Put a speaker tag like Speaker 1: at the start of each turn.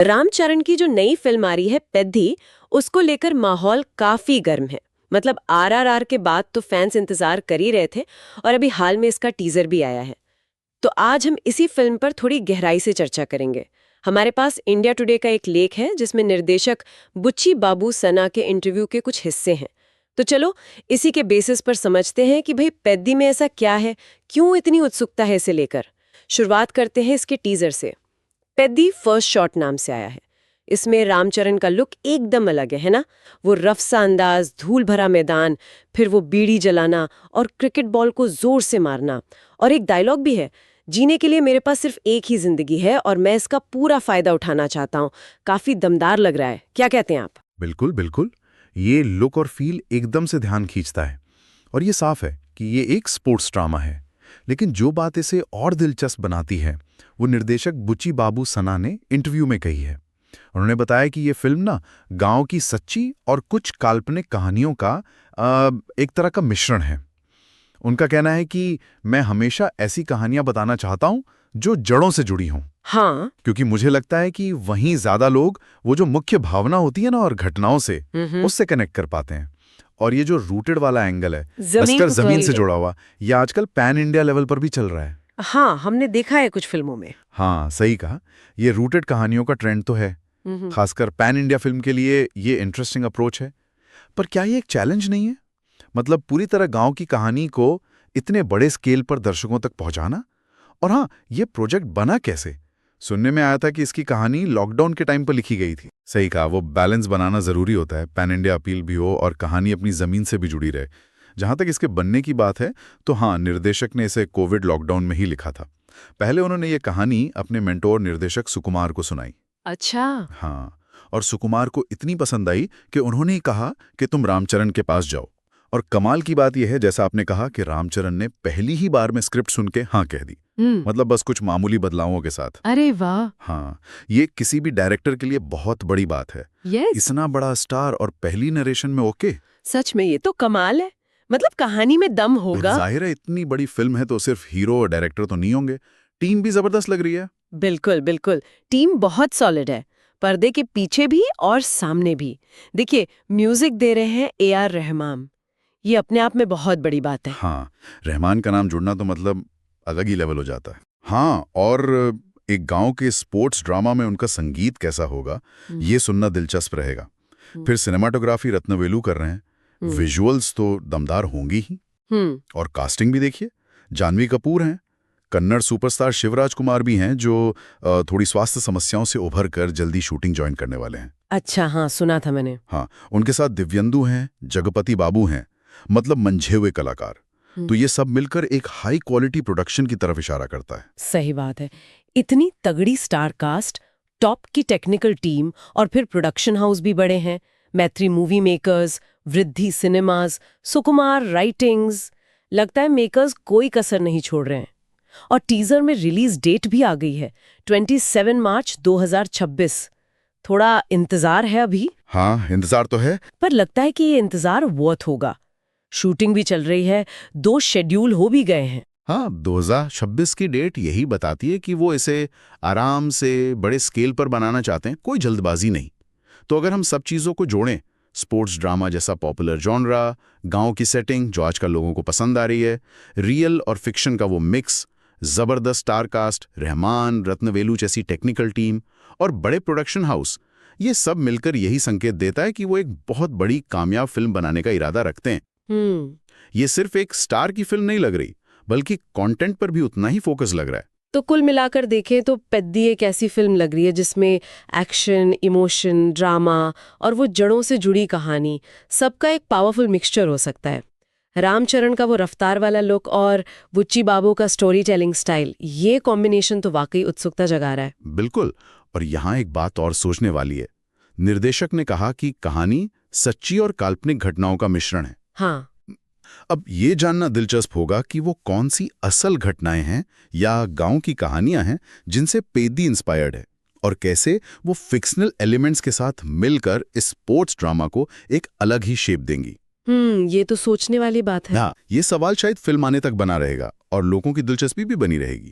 Speaker 1: रामचरण की जो नई फिल्म आ रही है पेद्दी, उसको लेकर माहौल काफी गर्म है। मतलब आरआरआर के बाद तो फैंस इंतजार कर ही रहे थे और अभी हाल में इसका टीजर भी आया है। तो आज हम इसी फिल्म पर थोड़ी गहराई से चर्चा करेंगे। हमारे पास इंडिया टुडे का एक लेख है जिसमें निर्देशक बुच्ची बाबू सना के इंटरव्यू के कुछ हिस्से हैं। तो चलो इसी के बेसिस पर समझते हैं कि भाई पेद्दी में ऐसा क्या है, क्यों इतनी उत्सुकता है इसे लेकर। शुरुआत करते हैं इसके टीजर से। पेद्दी फर्स्ट शॉट नाम से आया है। इसमें रामचरण का लुक एकदम अलग है ना? वो रफ सा अंदाज, धूल भरा मैदान, फिर वो बीड़ी जलाना और क्रिकेट बॉल को जोर से मारना। और एक डायलॉग भी है, जीने के लिए मेरे पास सिर्फ एक ही जिंदगी है और मैं इसका पूरा फायदा उठाना चाहता हूँ। काफी दमदार लग रहा है, क्या कहते हैं आप?
Speaker 2: बिल्कुल बिल्कुल। ये लुक और फील एकदम से ध्यान खींचता है और ये साफ है कि ये एक स्पोर्ट्स ड्रामा है। लेकिन जो बात इसे और दिलचस्प बनाती है वो निर्देशक बुच्ची बाबू सना ने इंटरव्यू में कही है। उन्होंने बताया कि ये फिल्म ना गांव की सच्ची और कुछ काल्पनिक कहानियों का एक तरह का मिश्रण है। उनका कहना है कि मैं हमेशा ऐसी कहानियां बताना चाहता हूं जो जड़ों से जुड़ी हों।
Speaker 1: हाँ।
Speaker 2: क्योंकि मुझे लगता है कि वहीं ज्यादा लोग वो जो मुख्य भावना होती है ना और घटनाओं से उससे कनेक्ट कर पाते हैं। और ये जो रूटेड वाला एंगल है, जमीन से जुड़ा हुआ, ये आजकल पैन इंडिया लेवल पर भी चल रहा है।
Speaker 1: हाँ, हमने देखा है कुछ फिल्मों में।
Speaker 2: हाँ, सही कहा। ये रूटेड कहानियों का ट्रेंड तो है, खासकर पैन इंडिया फिल्म के लिए ये इंटरेस्टिंग अप्रोच है। पर क्या ये एक चैलेंज नहीं है? मतलब पूरी तरह गांव की कहानी को इतने बड़े स्केल पर दर्शकों तक पहुंचाना? और हाँ, ये प्रोजेक्ट बना कैसे? सुनने में आया था कि इसकी कहानी लॉकडाउन के टाइम पर लिखी गई थी। सही कहा, वो बैलेंस बनाना जरूरी होता है, पैन इंडिया अपील भी हो और कहानी अपनी जमीन से भी जुड़ी रहे। जहां तक इसके बनने की बात है तो हाँ, निर्देशक ने इसे कोविड लॉकडाउन में ही लिखा था। पहले उन्होंने ये कहानी अपने मेंटोर निर्देशक सुकुमार को सुनाई।
Speaker 1: अच्छा।
Speaker 2: हाँ, और सुकुमार को इतनी पसंद आई कि उन्होंने ही कहा कि तुम रामचरण के पास जाओ। और कमाल की बात यह है, जैसा आपने कहा, कि रामचरण ने पहली ही बार में स्क्रिप्ट सुन के हाँ कह दी। मतलब बस कुछ मामूली बदलावों के साथ।
Speaker 1: अरे वाह।
Speaker 2: हाँ, ये किसी भी डायरेक्टर के लिए बहुत बड़ी बात है। इतना बड़ा स्टार और पहली नरेशन में ओके।
Speaker 1: सच में ये तो कमाल है। मतलब कहानी में दम होगा।
Speaker 2: जाहिर है, इतनी बड़ी फिल्म है तो सिर्फ हीरो और डायरेक्टर तो नहीं होंगे, टीम भी जबरदस्त लग रही है।
Speaker 1: बिल्कुल बिल्कुल, टीम बहुत सॉलिड है, पर्दे के पीछे भी और सामने भी। देखिए, म्यूजिक दे रहे हैं AR रहमान। ये अपने आप में बहुत बड़ी बात है।
Speaker 2: हाँ, रहमान का नाम जुड़ना तो मतलब अलग ही लेवल हो जाता है। हाँ, और एक गांव के स्पोर्ट्स ड्रामा में उनका संगीत कैसा होगा, ये सुनना दिलचस्प रहेगा। फिर सिनेमाटोग्राफी रत्नवेलू कर रहे हैं, विजुअल्स तो दमदार होंगी ही। और कास्टिंग भी देखिए, जानवी कपूर हैं, कन्नड़ सुपरस्टार शिवराज कुमार भी हैं जो थोड़ी स्वास्थ्य समस्याओं से उभर कर जल्दी शूटिंग ज्वाइन करने वाले हैं।
Speaker 1: अच्छा, हाँ, सुना था मैंने।
Speaker 2: हाँ, उनके साथ दिव्यंदु हैं, जगपति बाबू हैं, मतलब मंझे हुए कलाकार। तो ये सब मिलकर एक हाई क्वालिटी प्रोडक्शन की तरफ इशारा करता है।
Speaker 1: सही बात है। इतनी तगड़ी स्टार कास्ट, टॉप की टेक्निकल टीम और फिर प्रोडक्शन हाउस भी बड़े हैं। मैत्री मूवी मेकर्स, वृद्धि सिनेमाज, सुकुमार राइटिंग्स। लगता है मेकर्स कोई कसर नहीं छोड़ रहे हैं। और टीजर में रिलीज डेट भी आ गई है, 27 मार्च 2026। थोड़ा इंतजार है अभी।
Speaker 2: हाँ, इंतजार तो है,
Speaker 1: पर लगता है कि ये इंतजार वर्थ होगा। शूटिंग भी चल रही है, 2 शेड्यूल हो भी गए हैं।
Speaker 2: हाँ, 2026 की डेट यही बताती है कि वो इसे आराम से बड़े स्केल पर बनाना चाहते हैं, कोई जल्दबाजी नहीं। तो अगर हम सब चीज़ों को जोड़ें, स्पोर्ट्स ड्रामा जैसा पॉपुलर जॉनरा, गांव की सेटिंग जो आजकल लोगों को पसंद आ रही है, रियल और फिक्शन का वो मिक्स, जबरदस्त स्टार कास्ट, रहमान, रत्नवेलू जैसी टेक्निकल टीम और बड़े प्रोडक्शन हाउस, ये सब मिलकर यही संकेत देता है कि वो एक बहुत बड़ी कामयाब फिल्म बनाने का इरादा रखते हैं। ये सिर्फ एक स्टार की फिल्म नहीं लग रही, बल्कि कंटेंट पर भी उतना ही फोकस लग रहा है।
Speaker 1: तो कुल मिलाकर देखें तो पेद्दी एक ऐसी फिल्म लग रही है जिसमें एक्शन, इमोशन, ड्रामा और वो जड़ों से जुड़ी कहानी, सबका एक पावरफुल मिक्सचर हो सकता है। रामचरण का वो रफ्तार वाला लुक और बुच्ची बाबू का स्टोरी टेलिंग स्टाइल, ये कॉम्बिनेशन तो वाकई उत्सुकता जगा रहा है।
Speaker 2: बिल्कुल। और यहाँ एक बात और सोचने वाली है। निर्देशक ने कहा कि कहानी सच्ची और काल्पनिक घटनाओं का मिश्रण है।
Speaker 1: हाँ।
Speaker 2: अब ये जानना दिलचस्प होगा कि वो कौन सी असल घटनाएं हैं या गांव की कहानियां हैं जिनसे पेद्दी इंस्पायर्ड है, और कैसे वो फिक्शनल एलिमेंट्स के साथ मिलकर इस स्पोर्ट्स ड्रामा को एक अलग ही शेप देंगी।
Speaker 1: ये तो सोचने वाली बात है।
Speaker 2: हाँ, ये सवाल शायद फिल्म आने तक बना रहेगा और लोगों की दिलचस्पी भी बनी रहेगी।